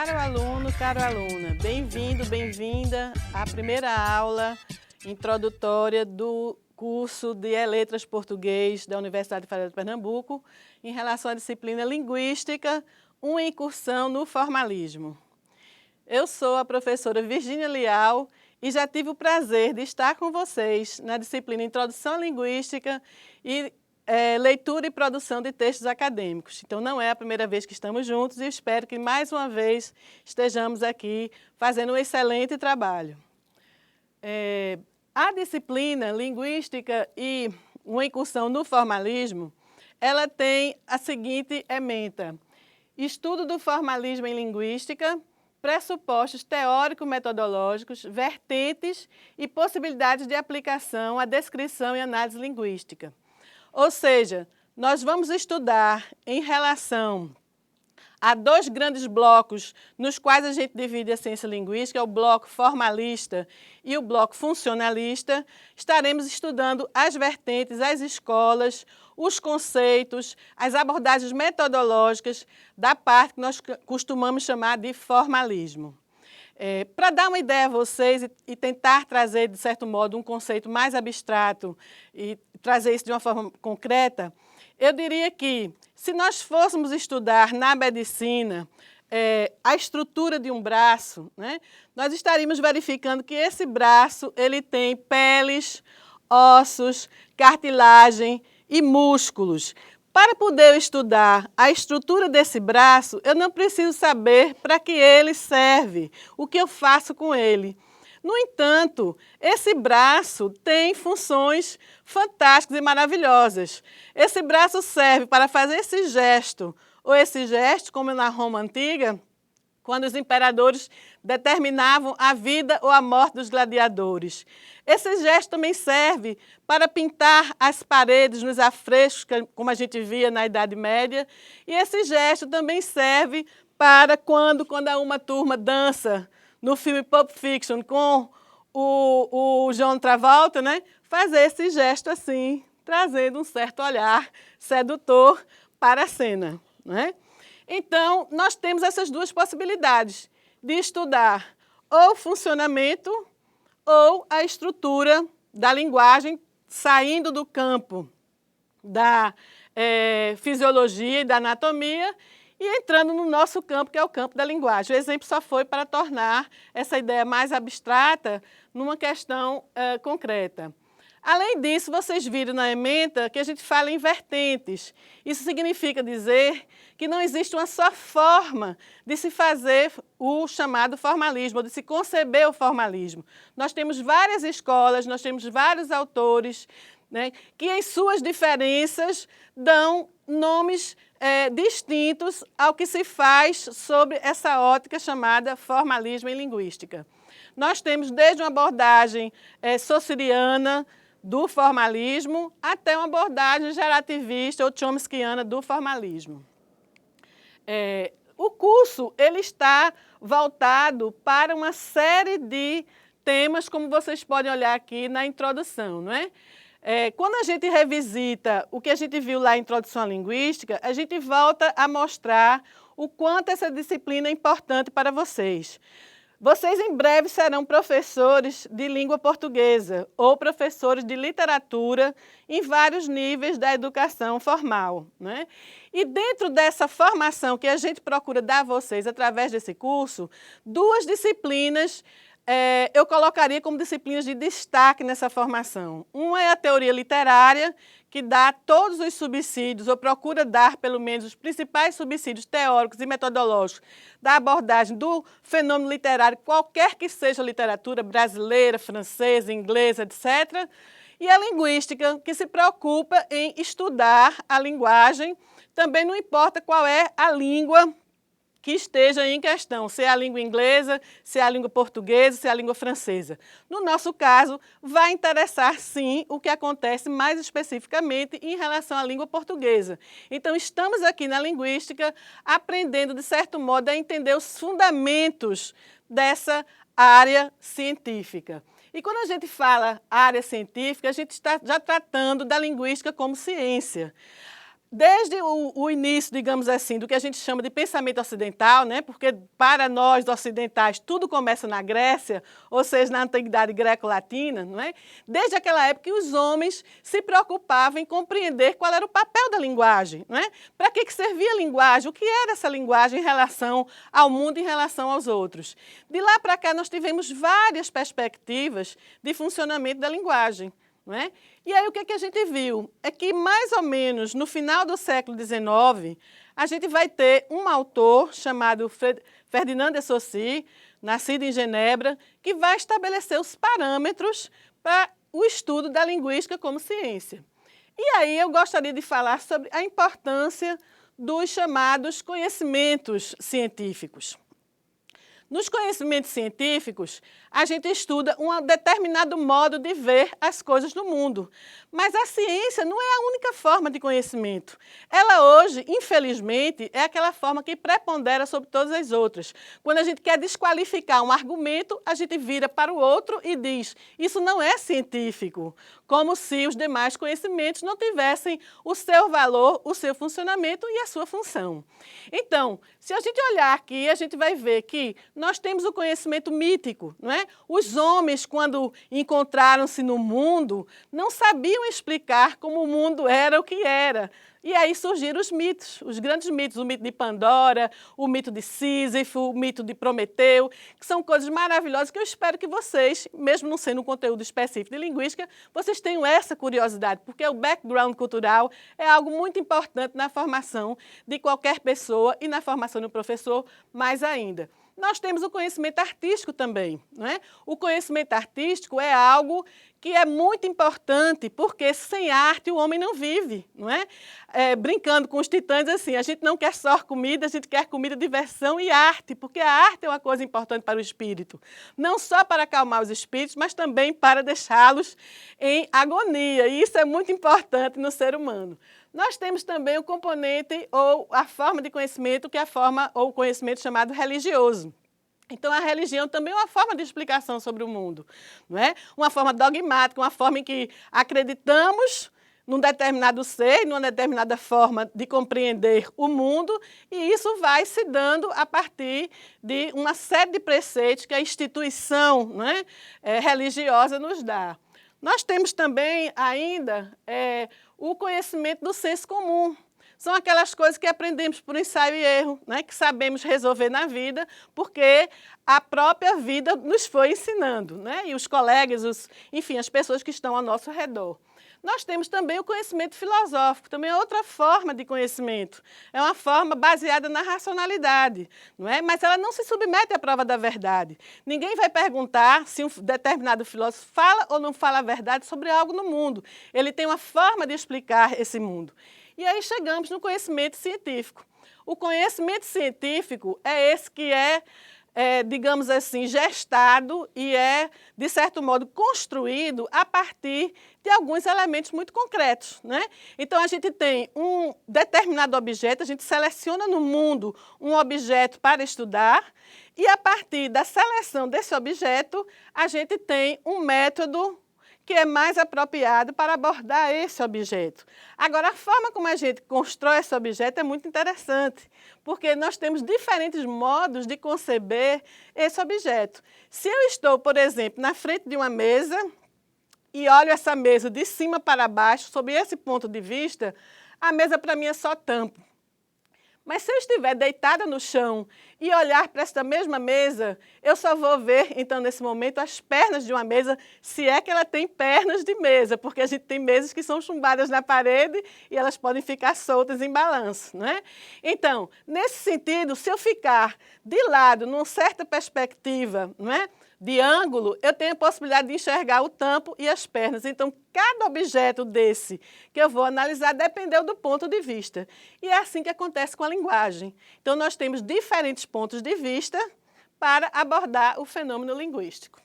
Caro aluno, caro aluna, bem-vindo, bem-vinda à primeira aula introdutória do curso de Letras Português da Universidade Federal de Pernambuco em relação à disciplina Linguística, uma incursão no formalismo. Eu sou a professora Virgínia Leal e já tive o prazer de estar com vocês na disciplina Introdução à Linguística e leitura e produção de textos acadêmicos. Então, não é a primeira vez que estamos juntos e espero que, mais uma vez, estejamos aqui fazendo um excelente trabalho. A disciplina Linguística e uma incursão no formalismo, ela tem a seguinte ementa: estudo do formalismo em linguística, pressupostos teórico-metodológicos, vertentes e possibilidades de aplicação à descrição e análise linguística. Ou seja, nós vamos estudar em relação a dois grandes blocos nos quais a gente divide a ciência linguística, o bloco formalista e o bloco funcionalista. Estaremos estudando as vertentes, as escolas, os conceitos, as abordagens metodológicas da parte que nós costumamos chamar de formalismo. Para dar uma ideia a vocês e tentar trazer, de certo modo, um conceito mais abstrato e trazer isso de uma forma concreta, eu diria que, se nós fôssemos estudar na medicina a estrutura de um braço, né, nós estaríamos verificando que esse braço ele tem peles, ossos, cartilagem e músculos. Para poder estudar a estrutura desse braço, eu não preciso saber para que ele serve, o que eu faço com ele. No entanto, esse braço tem funções fantásticas e maravilhosas. Esse braço serve para fazer esse gesto, ou esse gesto, como na Roma Antiga, quando os imperadores determinavam a vida ou a morte dos gladiadores. Esse gesto também serve para pintar as paredes nos afrescos, como a gente via na Idade Média, e esse gesto também serve para quando uma turma dança no filme Pulp Fiction com o John Travolta, né, fazer esse gesto assim, trazendo um certo olhar sedutor para a cena, né? Então, nós temos essas duas possibilidades de estudar ou o funcionamento ou a estrutura da linguagem, saindo do campo da fisiologia e da anatomia e entrando no nosso campo, que é o campo da linguagem. O exemplo só foi para tornar essa ideia mais abstrata numa questão concreta. Além disso, vocês viram na ementa que a gente fala em vertentes. Isso significa dizer que não existe uma só forma de se fazer o chamado formalismo, ou de se conceber o formalismo. Nós temos várias escolas, nós temos vários autores, né, que em suas diferenças dão nomes distintos ao que se faz sobre essa ótica chamada formalismo em linguística. Nós temos desde uma abordagem saussuriana do formalismo até uma abordagem gerativista ou chomskyana do formalismo. O curso ele está voltado para uma série de temas, como vocês podem olhar aqui na introdução, não é? Quando a gente revisita o que a gente viu lá em Introdução à Linguística, a gente volta a mostrar o quanto essa disciplina é importante para vocês. Vocês em breve serão professores de língua portuguesa ou professores de literatura em vários níveis da educação formal, né? E dentro dessa formação que a gente procura dar a vocês através desse curso, duas disciplinas eu colocaria como disciplinas de destaque nessa formação. Uma é a teoria literária, que dá todos os subsídios, ou procura dar pelo menos os principais subsídios teóricos e metodológicos da abordagem do fenômeno literário, qualquer que seja a literatura brasileira, francesa, inglesa, etc. E a linguística, que se preocupa em estudar a linguagem, também não importa qual é a língua que esteja em questão, se é a língua inglesa, se é a língua portuguesa, se é a língua francesa. No nosso caso, vai interessar sim o que acontece mais especificamente em relação à língua portuguesa. Então, estamos aqui na linguística aprendendo, de certo modo, a entender os fundamentos dessa área científica. E quando a gente fala área científica, a gente está já tratando da linguística como ciência. Desde o início, digamos assim, do que a gente chama de pensamento ocidental, né? Porque para nós ocidentais tudo começa na Grécia, ou seja, na antiguidade greco-latina, não é? Desde aquela época que os homens se preocupavam em compreender qual era o papel da linguagem, não é? Para que servia a linguagem, o que era essa linguagem em relação ao mundo, em relação aos outros. De lá para cá nós tivemos várias perspectivas de funcionamento da linguagem. Não é? E aí o que a gente viu? É que mais ou menos no final do século XIX, a gente vai ter um autor chamado Ferdinand de Saussure, nascido em Genebra, que vai estabelecer os parâmetros para o estudo da linguística como ciência. E aí eu gostaria de falar sobre a importância dos chamados conhecimentos científicos. Nos conhecimentos científicos, a gente estuda um determinado modo de ver as coisas no mundo. Mas a ciência não é a única forma de conhecimento. Ela hoje, infelizmente, é aquela forma que prepondera sobre todas as outras. Quando a gente quer desqualificar um argumento, a gente vira para o outro e diz, isso não é científico, como se os demais conhecimentos não tivessem o seu valor, o seu funcionamento e a sua função. Então, se a gente olhar aqui, a gente vai ver que nós temos o conhecimento mítico, não é? Os homens, quando encontraram-se no mundo, não sabiam explicar como o mundo era o que era. E aí surgiram os mitos, os grandes mitos, o mito de Pandora, o mito de Sísifo, o mito de Prometeu, que são coisas maravilhosas que eu espero que vocês, mesmo não sendo um conteúdo específico de linguística, vocês tenham essa curiosidade, porque o background cultural é algo muito importante na formação de qualquer pessoa e na formação do professor mais ainda. Nós temos o conhecimento artístico também, não é? O conhecimento artístico é algo que é muito importante, porque sem arte o homem não vive, não é? Brincando com os titãs, assim, a gente não quer só comida, a gente quer comida, diversão e arte, porque a arte é uma coisa importante para o espírito. Não só para acalmar os espíritos, mas também para deixá-los em agonia, e isso é muito importante no ser humano. Nós temos também o componente ou a forma de conhecimento, que é a forma ou o conhecimento chamado religioso. Então, a religião também é uma forma de explicação sobre o mundo, não é? Uma forma dogmática, uma forma em que acreditamos num determinado ser, numa determinada forma de compreender o mundo, e isso vai se dando a partir de uma série de preceitos que a instituição, não é, religiosa nos dá. Nós temos também ainda o conhecimento do senso comum. São aquelas coisas que aprendemos por ensaio e erro, né? Que sabemos resolver na vida, porque a própria vida nos foi ensinando, né? E os colegas, enfim, as pessoas que estão ao nosso redor. Nós temos também o conhecimento filosófico, também é outra forma de conhecimento. É uma forma baseada na racionalidade, não é? Mas ela não se submete à prova da verdade. Ninguém vai perguntar se um determinado filósofo fala ou não fala a verdade sobre algo no mundo. Ele tem uma forma de explicar esse mundo. E aí chegamos no conhecimento científico. O conhecimento científico é esse que digamos assim, gestado e de certo modo, construído a partir de alguns elementos muito concretos, né? Então, a gente tem um determinado objeto, a gente seleciona no mundo um objeto para estudar e, a partir da seleção desse objeto, a gente tem um método que é mais apropriado para abordar esse objeto. Agora, a forma como a gente constrói esse objeto é muito interessante, porque nós temos diferentes modos de conceber esse objeto. Se eu estou, por exemplo, na frente de uma mesa e olho essa mesa de cima para baixo, sob esse ponto de vista, a mesa para mim é só tampo. Mas se eu estiver deitada no chão e olhar para esta mesma mesa, eu só vou ver, então, nesse momento, as pernas de uma mesa, se é que ela tem pernas de mesa, porque a gente tem mesas que são chumbadas na parede e elas podem ficar soltas em balanço, não é? Então, nesse sentido, se eu ficar de lado, numa certa perspectiva, não é? De ângulo, eu tenho a possibilidade de enxergar o tampo e as pernas. Então, cada objeto desse que eu vou analisar dependeu do ponto de vista. E é assim que acontece com a linguagem. Então, nós temos diferentes pontos de vista para abordar o fenômeno linguístico.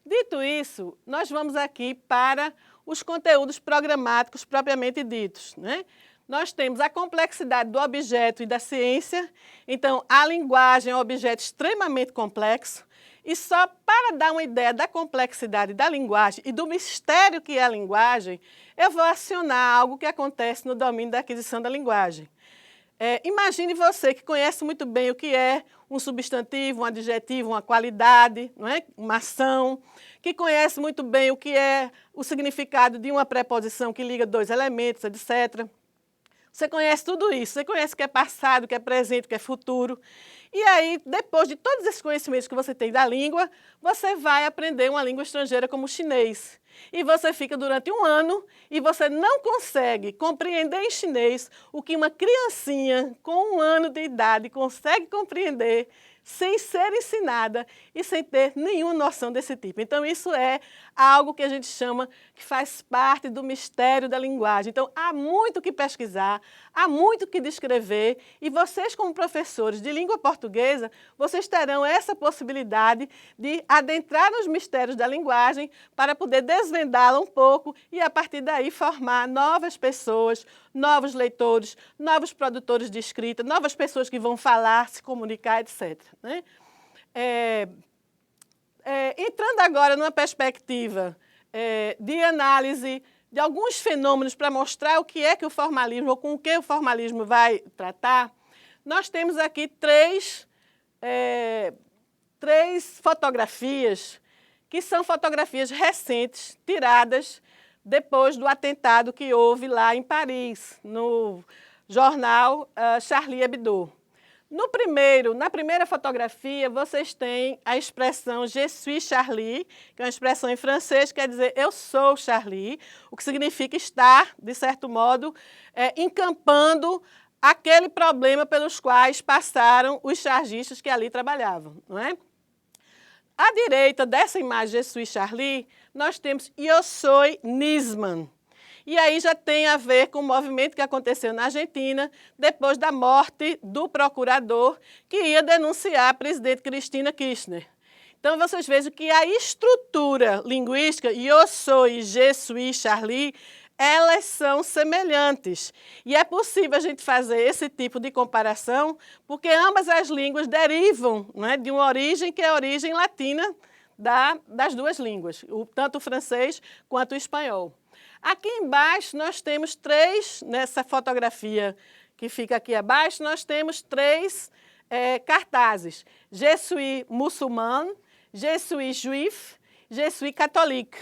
Dito isso, nós vamos aqui para os conteúdos programáticos propriamente ditos, né? Nós temos a complexidade do objeto e da ciência. Então, a linguagem é um objeto extremamente complexo. E só para dar uma ideia da complexidade da linguagem e do mistério que é a linguagem, eu vou acionar algo que acontece no domínio da aquisição da linguagem. Imagine você que conhece muito bem o que é um substantivo, um adjetivo, uma qualidade, não é? Uma ação, que conhece muito bem o que é o significado de uma preposição que liga dois elementos, etc. Você conhece tudo isso, você conhece o que é passado, o que é presente, o que é futuro. E aí, depois de todos esses conhecimentos que você tem da língua, você vai aprender uma língua estrangeira como o chinês. E você fica durante um ano e você não consegue compreender em chinês o que uma criancinha com 1 ano de idade consegue compreender sem ser ensinada e sem ter nenhuma noção desse tipo. Então, isso é algo que a gente chama, que faz parte do mistério da linguagem. Então, há muito o que pesquisar, há muito o que descrever, e vocês, como professores de língua portuguesa, vocês terão essa possibilidade de adentrar nos mistérios da linguagem para poder desvendá-la um pouco e, a partir daí, formar novas pessoas, novos leitores, novos produtores de escrita, novas pessoas que vão falar, se comunicar, etc. Né? Entrando agora numa perspectiva de análise de alguns fenômenos para mostrar o que é que o formalismo, ou com o que o formalismo vai tratar, nós temos aqui três fotografias, que são fotografias recentes, tiradas depois do atentado que houve lá em Paris, no jornal Charlie Hebdo. Na primeira fotografia, vocês têm a expressão Je suis Charlie, que é uma expressão em francês, quer dizer eu sou Charlie, o que significa estar, de certo modo, encampando aquele problema pelos quais passaram os chargistas que ali trabalhavam, não é? À direita dessa imagem Je suis Charlie, nós temos Eu sou Nisman. E aí já tem a ver com o movimento que aconteceu na Argentina depois da morte do procurador que ia denunciar a presidente Cristina Kirchner. Então, vocês vejam que a estrutura linguística, eu sou e je suis Charlie, elas são semelhantes. E é possível a gente fazer esse tipo de comparação porque ambas as línguas derivam, né, de uma origem que é a origem latina das duas línguas, tanto o francês quanto o espanhol. Aqui embaixo nós temos nessa fotografia que fica aqui abaixo, nós temos três cartazes. Je suis muçulmano, je suis juif, je suis catholique.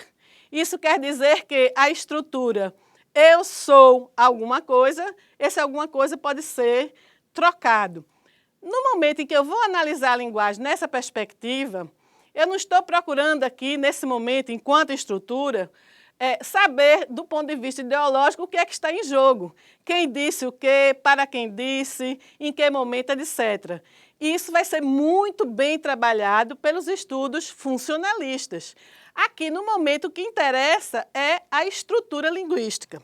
Isso quer dizer que a estrutura eu sou alguma coisa, esse alguma coisa pode ser trocado. No momento em que eu vou analisar a linguagem nessa perspectiva, eu não estou procurando aqui, nesse momento, enquanto estrutura, saber, do ponto de vista ideológico, o que é que está em jogo. Quem disse o quê, para quem disse, em que momento, etc. E isso vai ser muito bem trabalhado pelos estudos funcionalistas. Aqui, no momento, o que interessa é a estrutura linguística.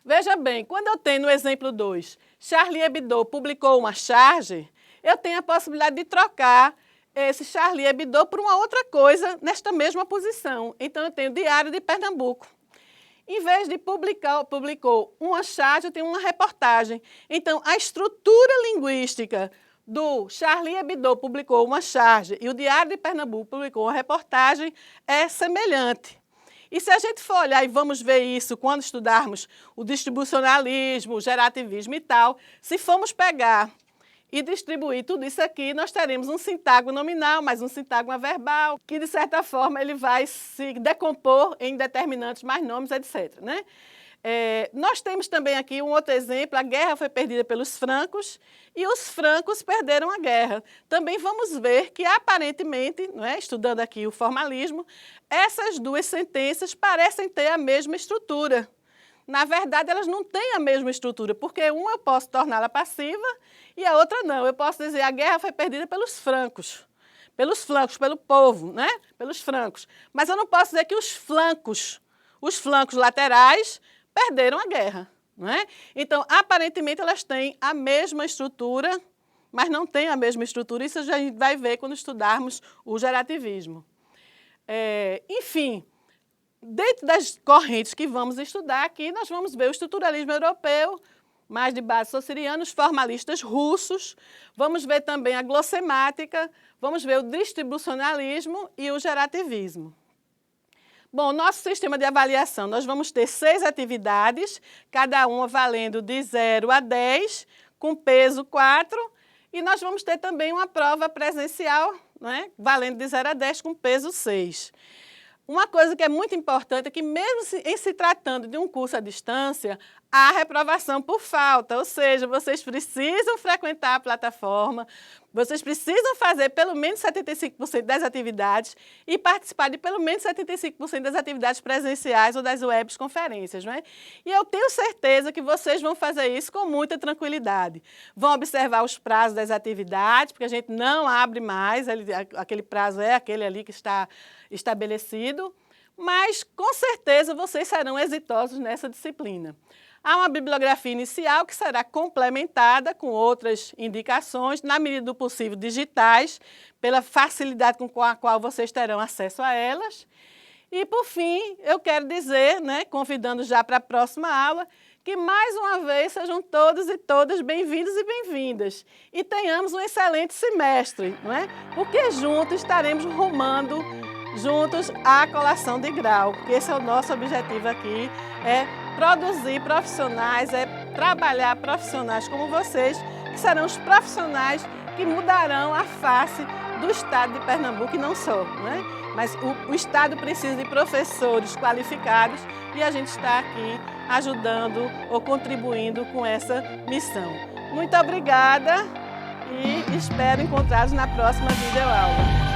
Veja bem, quando eu tenho no exemplo 2, Charlie Hebdo publicou uma charge, eu tenho a possibilidade de trocar esse Charlie Hebdo por uma outra coisa nesta mesma posição. Então, eu tenho Diário de Pernambuco. Em vez de publicou uma charge, eu tenho uma reportagem. Então, a estrutura linguística do Charlie Hebdo publicou uma charge e o Diário de Pernambuco publicou uma reportagem é semelhante. E se a gente for olhar, e vamos ver isso quando estudarmos o distribucionalismo, o gerativismo e tal, se formos pegar e distribuir tudo isso aqui, nós teremos um sintagma nominal, mais um sintagma verbal, que de certa forma ele vai se decompor em determinantes mais nomes, etc. Né? Nós temos também aqui um outro exemplo, a guerra foi perdida pelos francos e os francos perderam a guerra. Também vamos ver que aparentemente, não é, estudando aqui o formalismo, essas duas sentenças parecem ter a mesma estrutura. Na verdade, elas não têm a mesma estrutura, porque uma eu posso torná-la passiva e a outra não. Eu posso dizer a guerra foi perdida pelos francos, pelo povo, né? Pelos francos. Mas eu não posso dizer que os flancos laterais perderam a guerra. Não é? Então, aparentemente, elas têm a mesma estrutura, mas não têm a mesma estrutura. Isso a gente vai ver quando estudarmos o gerativismo. Enfim, dentro das correntes que vamos estudar aqui, nós vamos ver o estruturalismo europeu, mais de base sossiriana, os formalistas russos. Vamos ver também a glossemática, vamos ver o distribucionalismo e o gerativismo. Bom, nosso sistema de avaliação, nós vamos ter 6 atividades, cada uma valendo de 0 a 10, com peso 4, e nós vamos ter também uma prova presencial, né, valendo de 0 a 10, com peso 6. Uma coisa que é muito importante é que, mesmo em se tratando de um curso à distância, há reprovação por falta, ou seja, vocês precisam frequentar a plataforma, vocês precisam fazer pelo menos 75% das atividades e participar de pelo menos 75% das atividades presenciais ou das webconferências, não é? E eu tenho certeza que vocês vão fazer isso com muita tranquilidade. Vão observar os prazos das atividades, porque a gente não abre mais, aquele prazo é aquele ali que está estabelecido, mas com certeza vocês serão exitosos nessa disciplina. Há uma bibliografia inicial que será complementada com outras indicações, na medida do possível digitais, pela facilidade com a qual vocês terão acesso a elas. E, por fim, eu quero dizer, né, convidando já para a próxima aula, que mais uma vez sejam todos e todas bem-vindos e bem-vindas. E tenhamos um excelente semestre, não é? Porque juntos estaremos rumando juntos à colação de grau, porque esse é o nosso objetivo aqui, é produzir profissionais, é trabalhar profissionais como vocês, que serão os profissionais que mudarão a face do estado de Pernambuco e não só, né? Mas o estado precisa de professores qualificados e a gente está aqui ajudando ou contribuindo com essa missão. Muito obrigada e espero encontrá-los na próxima videoaula.